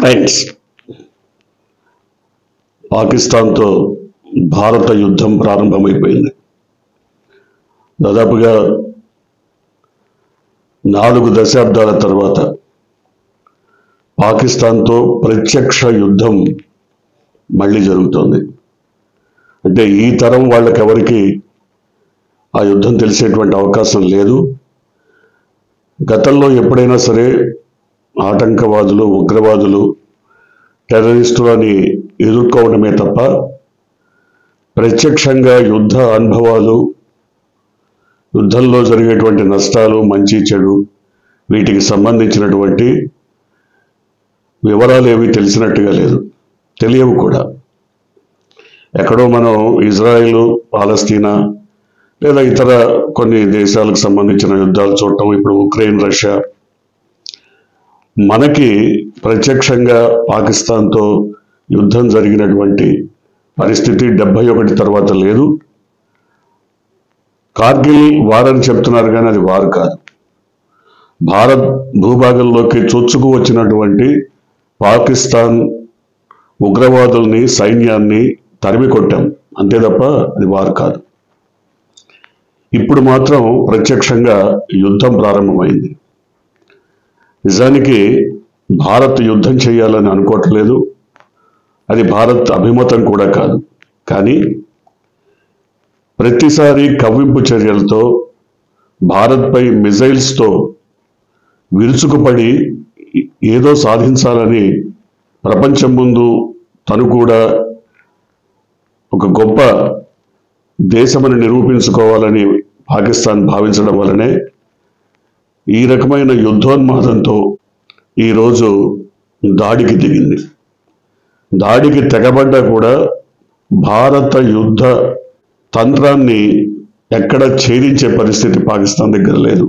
Rights. పాకిస్తాన్తో భారత యుద్ధం ప్రారంభమైపోయింది. దాదాపుగా 4 దశాబ్దాల తర్వాత పాకిస్తాన్తో ప్రత్యక్ష యుద్ధం మళ్ళీ జరుగుతోంది. అంటే ఈ తరం వాళ్ళకెవరికి ఆ యుద్ధం తెలిసేటువంటి అవకాశం లేదు. గతంలో ఎప్పుడైనా సరే ఆటంకవాదులు, ఉగ్రవాదులు, టెర్రరిస్టులని ఎదుర్కోవడమే తప్ప ప్రత్యక్షంగా యుద్ధ అనుభవాలు, యుద్ధంలో జరిగేటువంటి నష్టాలు, మంచి చెడు, వీటికి సంబంధించినటువంటి వివరాలు ఏవి తెలిసినట్టుగా లేదు, తెలియవు కూడా. ఎక్కడో మనం ఇజ్రాయిల్, పాలస్తీనా లేదా ఇతర కొన్ని దేశాలకు సంబంధించిన యుద్ధాలు చూడటం, ఇప్పుడు ఉక్రెయిన్, రష్యా. మనకి ప్రత్యక్షంగా పాకిస్తాన్తో యుద్ధం జరిగినటువంటి పరిస్థితి 71 తర్వాత లేదు. కార్గిల్ వార్ అని చెప్తున్నారు కానీ అది వార్ కాదు. భారత్ భూభాగంలోకి చొచ్చుకు వచ్చినటువంటి పాకిస్తాన్ ఉగ్రవాదుల్ని, సైన్యాన్ని తరిమి కొట్టాం, అంతే తప్ప అది వార్ కాదు. ఇప్పుడు మాత్రం ప్రత్యక్షంగా యుద్ధం ప్రారంభమైంది. నిజానికి భారత్ యుద్ధం చేయాలని అనుకోవట్లేదు, అది భారత్ అభిమతం కూడా కాదు. కానీ ప్రతిసారి కవ్వింపు చర్యలతో, భారత్పై మిజైల్స్తో విరుచుకుపడి ఏదో సాధించాలని ప్రపంచం ముందు తను కూడా ఒక గొప్ప దేశమని నిరూపించుకోవాలని పాకిస్తాన్ భావించడం వల్లనే ఈ రకమైన యుద్ధోన్మాదంతో ఈరోజు దాడికి దిగింది. దాడికి తెగబడ్డా కూడా భారత యుద్ధ తంత్రాన్ని ఎక్కడ ఛేదించే పరిస్థితి పాకిస్తాన్ దగ్గర లేదు.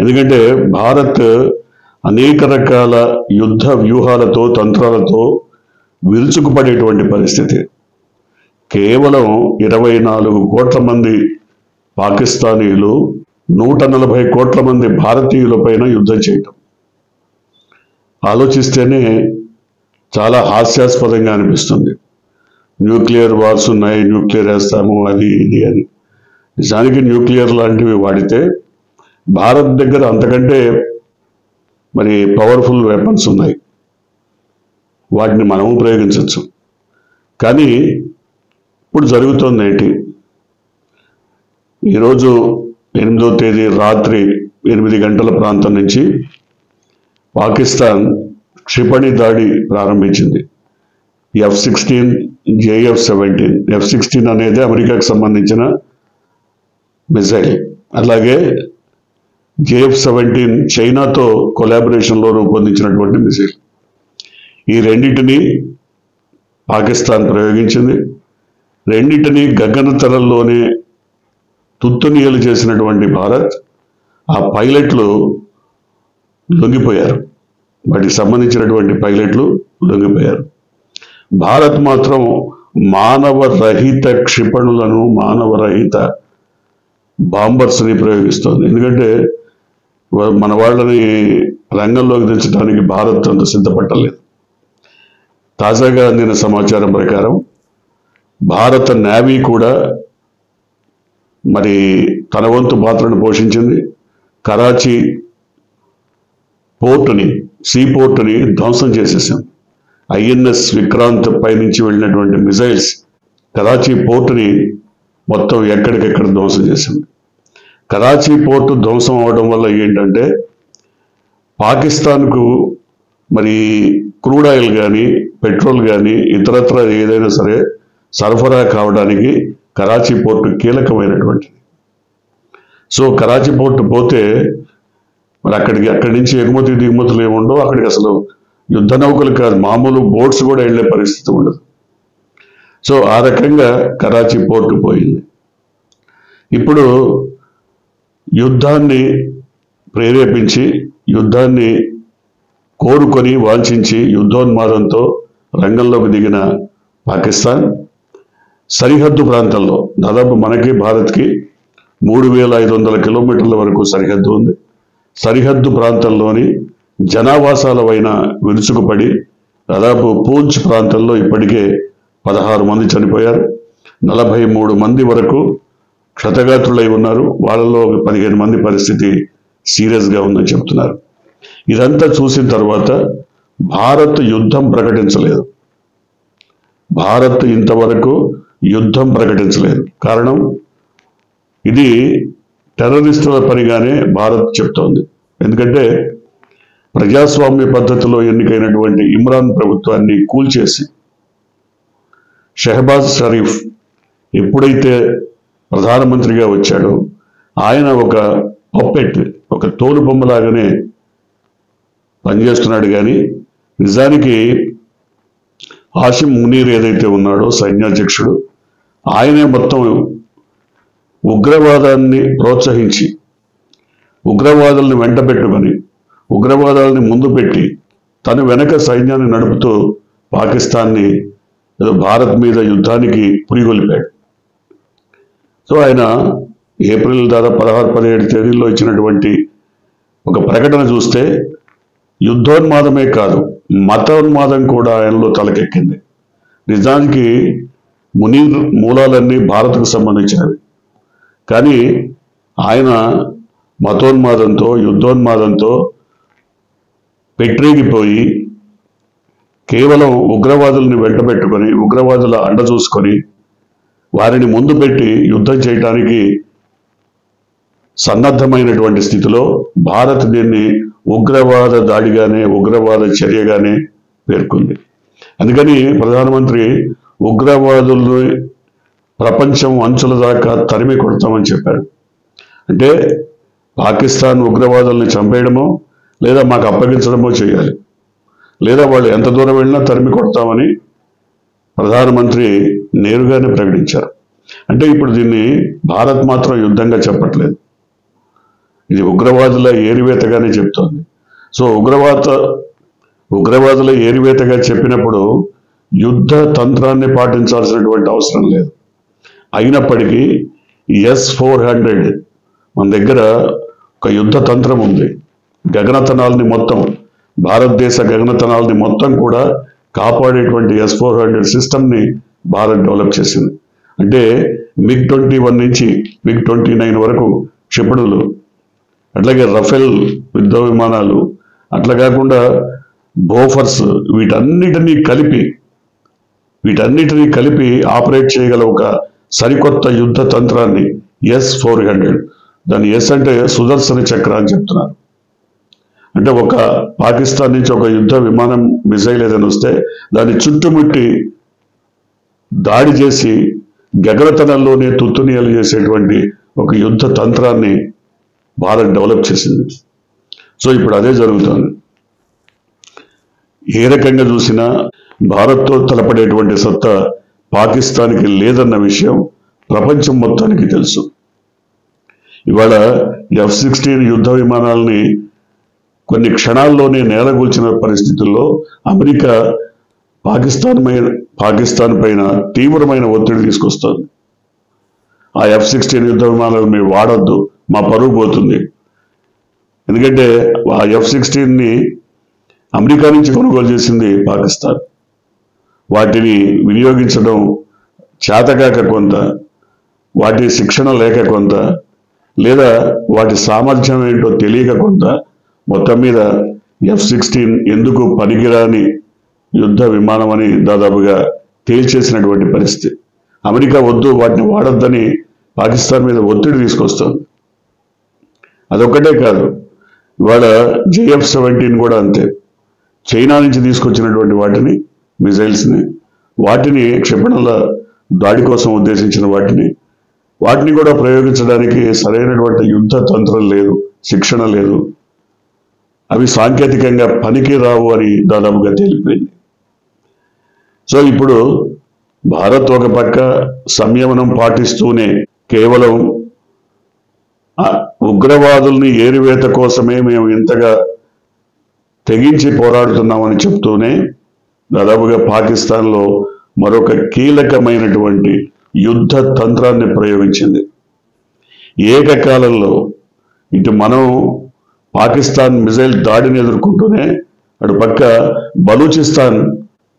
ఎందుకంటే భారత్ అనేక రకాల యుద్ధ వ్యూహాలతో, తంత్రాలతో విరుచుకుపడేటువంటి పరిస్థితి. కేవలం 24 కోట్ల మంది పాకిస్తానీలు 140 కోట్ల మంది భారతీయుల పైన యుద్ధం చేయటం ఆలోచిస్తేనే చాలా హాస్యాస్పదంగా అనిపిస్తుంది. న్యూక్లియర్ వార్స్ ఉన్నాయి, న్యూక్లియర్ వేస్తాము, అది ఇది అని. నిజానికి న్యూక్లియర్ లాంటివి వాడితే భారత్ దగ్గర అంతకంటే మరి పవర్ఫుల్ వెపన్స్ ఉన్నాయి, వాటిని మనము ప్రయోగించవచ్చు. కానీ ఇప్పుడు జరుగుతోంది ఏంటి? ఈరోజు 8వ తేదీ రాత్రి 8 గంటల ప్రాంతం నుంచి పాకిస్తాన్ క్షిపణి దాడి ప్రారంభించింది. F-16, JF-17. F-16 అనేది అమెరికాకు సంబంధించిన మిజైల్, అలాగే JF-17 చైనాతో కొలాబరేషన్లో రూపొందించినటువంటి మిసైల్. ఈ రెండింటిని పాకిస్తాన్ ప్రయోగించింది. రెండింటిని గగనతలంలోనే తుత్తునియలు చేసినటువంటి భారత్, ఆ పైలట్లు లొంగిపోయారు, వాటికి సంబంధించినటువంటి పైలట్లు లొంగిపోయారు. భారత్ మాత్రం మానవరహిత క్షిపణులను, మానవరహిత బాంబర్స్ని ప్రయోగిస్తోంది. ఎందుకంటే మన వాళ్ళని రంగంలోకి దించడానికి భారత్ అంత సిద్ధపట్టలేదు. తాజాగా అందిన సమాచారం ప్రకారం భారత నేవీ కూడా మరి తన వంతు పాత్రను పోషించింది. కరాచీ పోర్టుని, సీ పోర్టుని ధ్వంసం చేసేసాం. INS విక్రాంత్ పైనుంచి వెళ్ళినటువంటి మిజైల్స్ కరాచీ పోర్టుని మొత్తం ఎక్కడికెక్కడ ధ్వంసం చేసింది. కరాచీ పోర్టు ధ్వంసం అవడం వల్ల ఏంటంటే పాకిస్తాన్కు మరి క్రూడ్ ఆయిల్ కానీ, పెట్రోల్ కానీ, ఇతరత్ర ఏదైనా సరే సరఫరా కావడానికి కరాచీ పోర్టు కీలకమైనటువంటిది. సో కరాచీ పోర్టు పోతే మరి అక్కడి నుంచి ఎగుమతి దిగుమతులు ఏముండవు. అక్కడికి అసలు యుద్ధ నౌకలు కాదు, మామూలు బోట్స్ కూడా వెళ్ళే పరిస్థితి ఉండదు. సో ఆ రకంగా కరాచీ పోర్టు పోయింది. ఇప్పుడు యుద్ధాన్ని ప్రేరేపించి, యుద్ధాన్ని కోరుకొని, వాంఛించి, యుద్ధోన్మాదంతో రంగంలోకి దిగిన పాకిస్తాన్ సరిహద్దు ప్రాంతంలో, దాదాపు మనకి భారత్కి 3500 కిలోమీటర్ల వరకు సరిహద్దు ఉంది. సరిహద్దు ప్రాంతంలోని జనావాసాలపైన విరుచుకుపడి దాదాపు పూంచ్ ప్రాంతంలో ఇప్పటికే 16 మంది చనిపోయారు. 43 మంది వరకు క్షతగాత్రులై ఉన్నారు. వాళ్ళలో 15 మంది పరిస్థితి సీరియస్గా ఉందని చెప్తున్నారు. ఇదంతా చూసిన తర్వాత భారత్ యుద్ధం ప్రకటించలేదు. భారత్ ఇంతవరకు యుద్ధం ప్రకటించలేదు. కారణం, ఇది టెర్రరిస్టుల పనిగానే భారత్ చెప్తోంది. ఎందుకంటే ప్రజాస్వామ్య పద్ధతిలో ఎన్నికైనటువంటి ఇమ్రాన్ ప్రభుత్వాన్ని కూల్చేసి షెహబాజ్ షరీఫ్ ఎప్పుడైతే ప్రధానమంత్రిగా వచ్చాడో ఆయన ఒక పప్పెట్, ఒక తోలుబొమ్మలాగానే పనిచేస్తున్నాడు. కానీ నిజానికి హాషిమ్ మునీర్ ఏదైతే ఉన్నాడో సైన్యాధ్యక్షుడు, ఆయనే మొత్తం ఉగ్రవాదాన్ని ప్రోత్సహించి ఉగ్రవాదుల్ని వెంట పెట్టుకొని ఉగ్రవాదాలని ముందు పెట్టి తను వెనక సైన్యాన్ని నడుపుతూ పాకిస్తాన్ని భారత్ మీద యుద్ధానికి పురిగొల్పాడు. సో ఆయన ఏప్రిల్ దాదాపు 16-17 తేదీల్లో ఇచ్చినటువంటి ఒక ప్రకటన చూస్తే యుద్ధోన్మాదమే కాదు, మతోన్మాదం కూడా ఆయనలో తలకెక్కింది. నిజానికి మునీర్ మూలాలన్నీ భారత్కు సంబంధించినవి. కానీ ఆయన మతోన్మాదంతో యుద్ధోన్మాదంతో పెట్టిరిగిపోయి కేవలం ఉగ్రవాదుల్ని వెంట పెట్టుకొని ఉగ్రవాదుల అండ చూసుకొని వారిని ముందు పెట్టి యుద్ధం చేయడానికి సన్నద్ధమైనటువంటి స్థితిలో భారత్ దీన్ని ఉగ్రవాద దాడిగానే ఉగ్రవాద చర్యగానే పేర్కొంది. అందుకని ప్రధానమంత్రి ఉగ్రవాదుల్ని ప్రపంచం అంచుల దాకా తరిమి కొడతామని చెప్పారు. అంటే పాకిస్తాన్ ఉగ్రవాదుల్ని చంపేయడమో లేదా మాకు అప్పగించడమో చేయాలి, లేదా వాళ్ళు ఎంత దూరం వెళ్ళినా తరిమి కొడతామని ప్రధానమంత్రి నేరుగానే ప్రకటించారు. అంటే ఇప్పుడు దీన్ని భారత్ మాత్రం యుద్ధంగా చెప్పట్లేదు, ఇది ఉగ్రవాదుల ఏరివేతగానే చెప్తోంది. సో ఉగ్రవాదుల ఏరివేతగా చెప్పినప్పుడు యుద్ధ తంత్రాన్ని పాటించాల్సినటువంటి అవసరం లేదు. అయినప్పటికీ S-400 మన దగ్గర ఒక యుద్ధ తంత్రం ఉంది. గగనతనాల్ని మొత్తం, భారతదేశ గగనతనాల్ని మొత్తం కూడా కాపాడేటువంటి S-400 సిస్టమ్ని భారత్ డెవలప్ చేసింది. అంటే MiG-21 నుంచి MiG-29 వరకు క్షిపణులు, అట్లాగే రఫేల్ యుద్ధ విమానాలు, అట్లా కాకుండా బోఫర్స్, వీటన్నిటినీ కలిపి ఆపరేట్ చేయగల ఒక సరికొత్త యుద్ధ తంత్రాన్ని S-400, దాని ఎస్ అంటే సుదర్శన చక్ర అని చెప్తున్నారు. అంటే ఒక పాకిస్తాన్ నుంచి ఒక యుద్ధ విమానం మిసైల్ ఏదైనా వస్తే దాన్ని చుట్టుముట్టి దాడి చేసి గగనతనంలోనే తుత్తునియలు చేసేటువంటి ఒక యుద్ధ తంత్రాన్ని భారత్ డెవలప్ చేసింది. సో ఇప్పుడు అదే జరుగుతుంది. ఏ రకంగా చూసినా భారత్తో తలపడేటువంటి సత్తా పాకిస్తాన్కి లేదన్న విషయం ప్రపంచం మొత్తానికి తెలుసు. ఇవాళ F-16 యుద్ధ విమానాలని కొన్ని క్షణాల్లోనే నేలగూల్చిన పరిస్థితుల్లో అమెరికా పాకిస్తాన్ పైన తీవ్రమైన ఒత్తిడి తీసుకొస్తుంది. ఆ F-16 యుద్ధ విమానాలు మీరు వాడొద్దు, మా పరువు పోతుంది. ఎందుకంటే ఆ F-16ని అమెరికా నుంచి కొనుగోలు చేసింది పాకిస్తాన్. వాటిని వినియోగించడం చేతగాక కొంత, వాటి శిక్షణ లేక కొంత, లేదా వాటి సామర్థ్యం ఏంటో తెలియక కొంత, మొత్తం మీద F-16 ఎందుకు పనికిరాని యుద్ధ విమానం అని దాదాపుగా తేల్చేసినటువంటి పరిస్థితి. అమెరికా వద్దు, వాటిని వాడొద్దని పాకిస్తాన్ మీద ఒత్తిడి తీసుకొస్తుంది. అదొక్కటే కాదు, ఇవాళ JF-17 కూడా అంతే. చైనా నుంచి తీసుకొచ్చినటువంటి వాటిని, మిజైల్స్ని, వాటిని క్షిపణుల దాడి కోసం ఉద్దేశించిన వాటిని కూడా ప్రయోగించడానికి సరైనటువంటి యుద్ధ తంత్రం లేదు, శిక్షణ లేదు. అవి సాంకేతికంగా పనికి రావు అని దాదాపుగా తేలిపోయింది. సో ఇప్పుడు భారత్ ఒక పక్క సంయమనం పాటిస్తూనే కేవలం ఉగ్రవాదుల్ని ఏరివేత కోసమే మేము ఇంతగా తెగించి పోరాడుతున్నామని చెప్తూనే దాదాపుగా పాకిస్తాన్లో మరొక కీలకమైనటువంటి యుద్ధ తంత్రాన్ని ప్రయోగించింది. ఏకకాలంలో ఇటు మనం పాకిస్తాన్ మిజైల్ దాడిని ఎదుర్కొంటూనే అటు పక్క బలూచిస్తాన్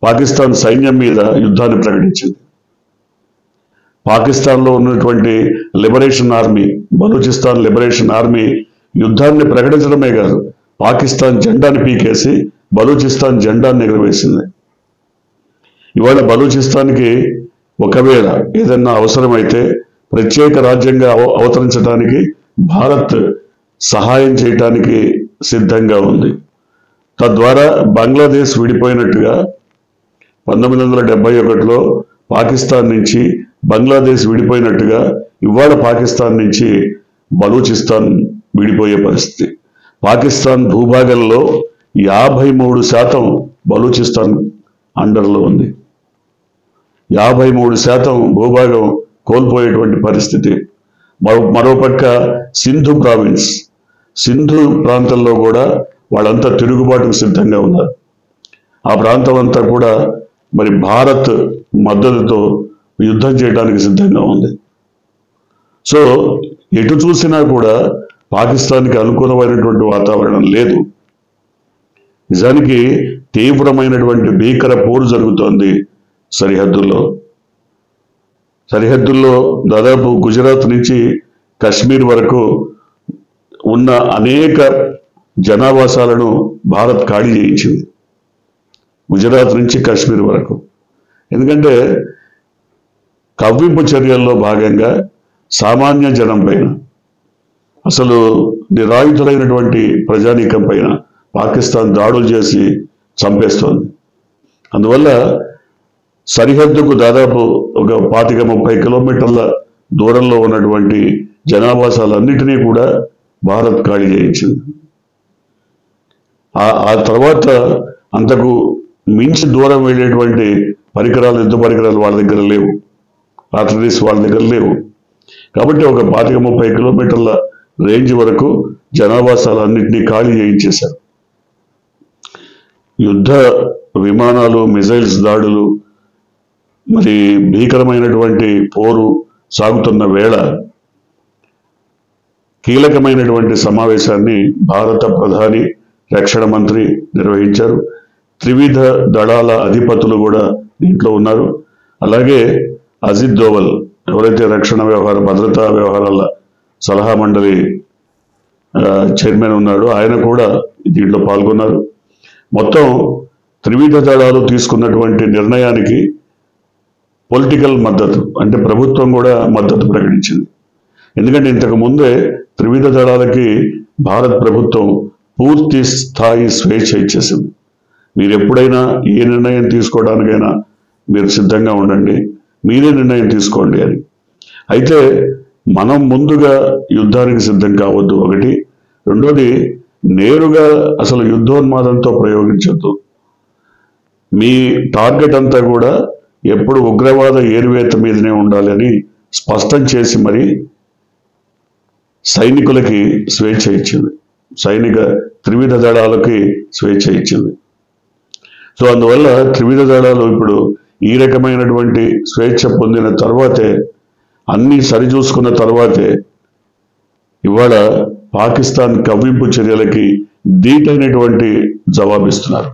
పాకిస్తాన్ సైన్యం మీద యుద్ధాన్ని ప్రకటించింది. పాకిస్తాన్లో ఉన్నటువంటి liberation army, Balochistan liberation army యుద్ధాన్ని ప్రకటించడమే కాదు, పాకిస్తాన్ జెండాని పీకేసి బలూచిస్తాన్ జెండాన్ని ఎగురవేసింది. ఇవాళ బలూచిస్తాన్కి ఒకవేళ ఏదన్నా అవసరమైతే ప్రత్యేక రాజ్యంగా అవతరించడానికి భారత్ సహాయం చేయటానికి సిద్ధంగా ఉంది. తద్వారా బంగ్లాదేశ్ విడిపోయినట్టుగా 1971లో పాకిస్తాన్ నుంచి బంగ్లాదేశ్ విడిపోయినట్టుగా ఇవాళ పాకిస్తాన్ నుంచి బలూచిస్తాన్ విడిపోయే పరిస్థితి. పాకిస్తాన్ భూభాగంలో 53% బలూచిస్తాన్ అండర్లో ఉంది. 53% భూభాగం కోల్పోయేటువంటి పరిస్థితి. మరోపక్క సింధు ప్రావిన్స్, సింధు ప్రాంతంలో కూడా వాళ్ళంతా తిరుగుబాటుకు సిద్ధంగా ఉన్నారు. ఆ ప్రాంతం అంతా కూడా మరి భారత్ మద్దతుతో యుద్ధం చేయడానికి సిద్ధంగా ఉంది. సో ఎటు చూసినా కూడా పాకిస్తాన్కి అనుకూలమైనటువంటి వాతావరణం లేదు. నిజానికి తీవ్రమైనటువంటి భీకర పోరు జరుగుతోంది సరిహద్దుల్లో దాదాపు గుజరాత్ నుంచి కశ్మీర్ వరకు ఉన్న అనేక జనావాసాలను భారత్ ఖాళీ చేయించింది. గుజరాత్ నుంచి కశ్మీర్ వరకు. ఎందుకంటే కవ్వింపు చర్యల్లో భాగంగా సామాన్య జనం పైన, అసలు నిరాయుధులైనటువంటి ప్రజానీకం పైన పాకిస్తాన్ దాడులు చేసి చంపేస్తోంది. అందువల్ల సరిహద్దుకు దాదాపు ఒక 25-30 కిలోమీటర్ల దూరంలో ఉన్నటువంటి జనావాసాలన్నిటినీ కూడా భారత్ ఖాళీ చేయించింది. ఆ తర్వాత అంతకు మించి దూరం వెళ్ళేటువంటి పరికరాలు, యుద్ధ పరికరాలు వాళ్ళ దగ్గర లేవు, ఆర్టిలరీస్ వాళ్ళ దగ్గర లేవు. కాబట్టి ఒక 25-30 కిలోమీటర్ల రేంజ్ వరకు జనావాసాలన్నింటినీ ఖాళీ చేయించేశారు. యుద్ధ విమానాలు, మిజైల్స్ దాడులు, మరి భీకరమైనటువంటి పోరు సాగుతున్న వేళ కీలకమైనటువంటి సమావేశాన్ని భారత ప్రధాని, రక్షణ మంత్రి నిర్వహించారు. త్రివిధ దళాల అధిపతులు కూడా దీంట్లో ఉన్నారు. అలాగే అజిత్ దోవల్, ఎవరైతే రక్షణ వ్యవహార భద్రతా వ్యవహారాల సలహా మండలి చైర్మన్ ఉన్నాడో ఆయన కూడా దీంట్లో పాల్గొన్నారు. మొత్తం త్రివిధ దళాలు తీసుకున్నటువంటి నిర్ణయానికి పొలిటికల్ మద్దతు, అంటే ప్రభుత్వం కూడా మద్దతు ప్రకటించింది. ఎందుకంటే ఇంతకు ముందే త్రివిధ దళాలకి భారత ప్రభుత్వం పూర్తి స్థాయి స్వేచ్ఛ ఇచ్చేసింది. మీరు ఎప్పుడైనా ఏ నిర్ణయం తీసుకోవడానికైనా మీరు సిద్ధంగా ఉండండి, మీరే నిర్ణయం తీసుకోండి అని. అయితే మనం ముందుగా యుద్ధానికి సిద్ధం కావద్దు ఒకటి. రెండోది, నేరుగా అసలు యుద్ధోన్మాదంతో ప్రయోగించద్దు. మీ టార్గెట్ అంతా కూడా ఎప్పుడు ఉగ్రవాద ఏరువేత మీదనే ఉండాలి అని స్పష్టం చేసి మరి సైనికులకి స్వేచ్ఛ ఇచ్చింది, త్రివిధ దళాలకి స్వేచ్ఛ ఇచ్చింది. సో అందువల్ల త్రివిధ దళాలు ఇప్పుడు ఈ రకమైనటువంటి స్వేచ్ఛ పొందిన తర్వాతే, అన్ని సరిచూసుకున్న తర్వాతే ఇవాళ పాకిస్తాన్ కవ్వింపు చర్యలకి ధీటైనటువంటి జవాబిస్తున్నారు.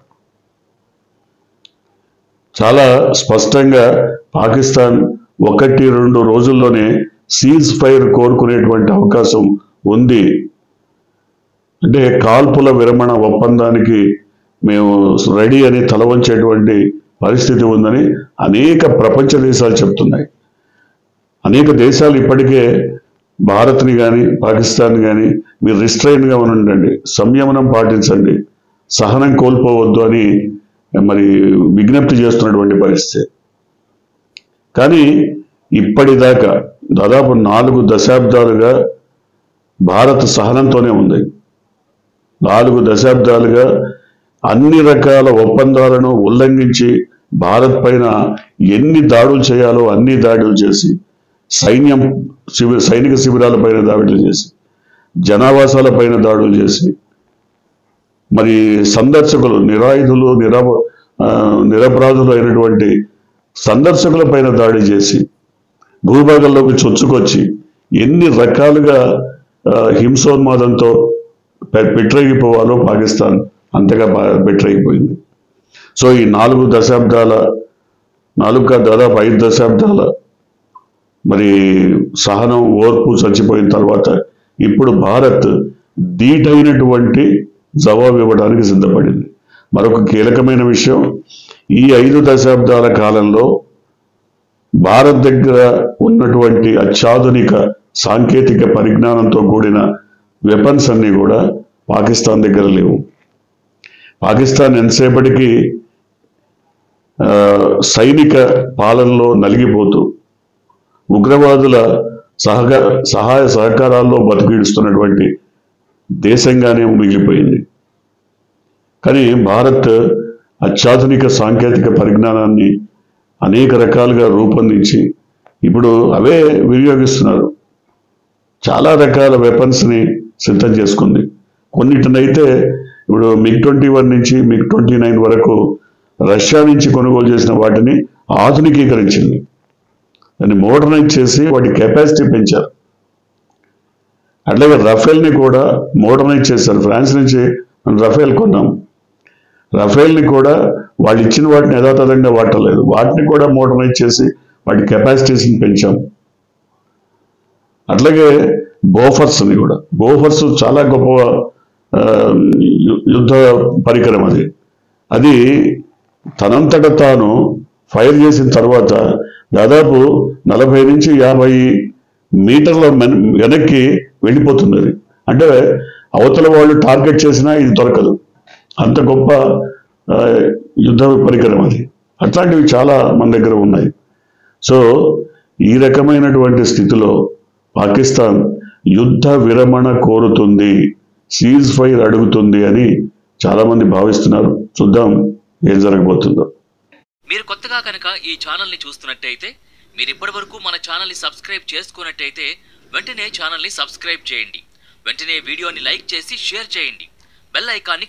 చాలా స్పష్టంగా పాకిస్తాన్ 1-2 రోజుల్లోనే సీజ్ ఫైర్ కోరుకునేటువంటి అవకాశం ఉంది. అంటే కాల్పుల విరమణ ఒప్పందానికి మేము రెడీ అని తల వంచేటువంటి పరిస్థితి ఉందని అనేక ప్రపంచ దేశాలు చెప్తున్నాయి. అనేక దేశాలు ఇప్పటికే భారత్ని కానీ పాకిస్తాన్ కానీ మీరు రిస్ట్రైన్గా ఉండండి, సంయమనం పాటించండి, సహనం కోల్పోవద్దు అని మరి విజ్ఞప్తి చేస్తున్నటువంటి పరిస్థితి. కానీ ఇప్పటిదాకా దాదాపు 4 దశాబ్దాలుగా భారత్ సహనంతోనే ఉంది. 4 దశాబ్దాలుగా అన్ని రకాల ఒప్పందాలను ఉల్లంఘించి భారత్ పైన ఎన్ని దాడులు చేయాలో అన్ని దాడులు చేసి, సైనిక శిబిరాల పైన దాడులు చేసి, జనావాసాల పైన దాడులు చేసి, మరి సందర్శకులు, నిరాయుధులు, నిరపరాధులు అయినటువంటి సందర్శకుల పైన దాడి చేసి, భూభాగంలోకి చొచ్చుకొచ్చి ఎన్ని రకాలుగా హింసోన్మాదంతో పెట్టరైపోవాలో పాకిస్తాన్ అంతగా పెట్టరైపోయింది. సో ఈ 4 దశాబ్దాల దాదాపు 5 దశాబ్దాల మరి సహనం ఓర్పు చచ్చిపోయిన తర్వాత ఇప్పుడు భారత్ ధీటైనటువంటి జవాబు ఇవ్వడానికి సిద్ధపడింది. మరొక కీలకమైన విషయం, ఈ 5 దశాబ్దాల కాలంలో భారత్ దగ్గర ఉన్నటువంటి అత్యాధునిక సాంకేతిక పరిజ్ఞానంతో కూడిన వెపన్స్ అన్నీ కూడా పాకిస్తాన్ దగ్గర లేవు. పాకిస్తాన్ ఎంతసేపటికి సైనిక పాలనలో నలిగిపోతూ ఉగ్రవాదుల సహాయ సహకారాల్లో బతికిడుస్తున్నటువంటి దేశంగానే మిగిలిపోయింది. కానీ భారత్ అత్యాధునిక సాంకేతిక పరిజ్ఞానాన్ని అనేక రకాలుగా రూపొందించి ఇప్పుడు అవే వినియోగిస్తున్నారు. చాలా రకాల వెపన్స్ని సిద్ధం చేసుకుంది. కొన్నిటినైతే ఇప్పుడు MiG-21 నుంచి MiG-29 వరకు రష్యా నుంచి కొనుగోలు చేసిన వాటిని ఆధునికీకరించింది. దాన్ని మోడర్నైజ్ చేసి వాటి కెపాసిటీ పెంచారు. అట్లాగే రఫేల్ని కూడా మోడర్నైజ్ చేశారు. ఫ్రాన్స్ నుంచి మనం రఫేల్ కొన్నాం. రఫేల్ని కూడా వాళ్ళు ఇచ్చిన వాటిని యథాతథంగా వాడలేదు, వాటిని కూడా మోడర్నైజ్ చేసి వాటి కెపాసిటీస్ని పెంచాం. అట్లాగే బోఫర్స్ చాలా గొప్ప యుద్ధ పరికరం. అది తనంతట తాను ఫైర్ చేసిన తర్వాత దాదాపు 40 నుంచి 50 మీటర్ల వెనక్కి వెళ్ళిపోతుంది. అంటే అవతల వాళ్ళు టార్గెట్ చేసినా ఇది దొరకదు, అంత గొప్ప యుద్ధ పరికరం అది. అట్లాంటివి చాలా మన దగ్గర ఉన్నాయి. సో ఈ రకమైనటువంటి స్థితిలో పాకిస్తాన్ యుద్ధ విరమణ కోరుతుంది, సీజ్ ఫైర్ అడుగుతుంది అని చాలామంది భావిస్తున్నారు. చూద్దాం ఏం జరగబోతుందో. మీరు కొత్తగా కనుక ఈ ఛానల్ని చూస్తున్నట్టయితే, మీరు ఇప్పటివరకు మన ఛానల్ని సబ్స్క్రైబ్ చేసుకున్నట్టయితే వెంటనే ఛానల్ని సబ్స్క్రైబ్ చేయండి. వెంటనే వీడియోని లైక్ చేసి షేర్ చేయండి. బెల్ ఐకాన్ని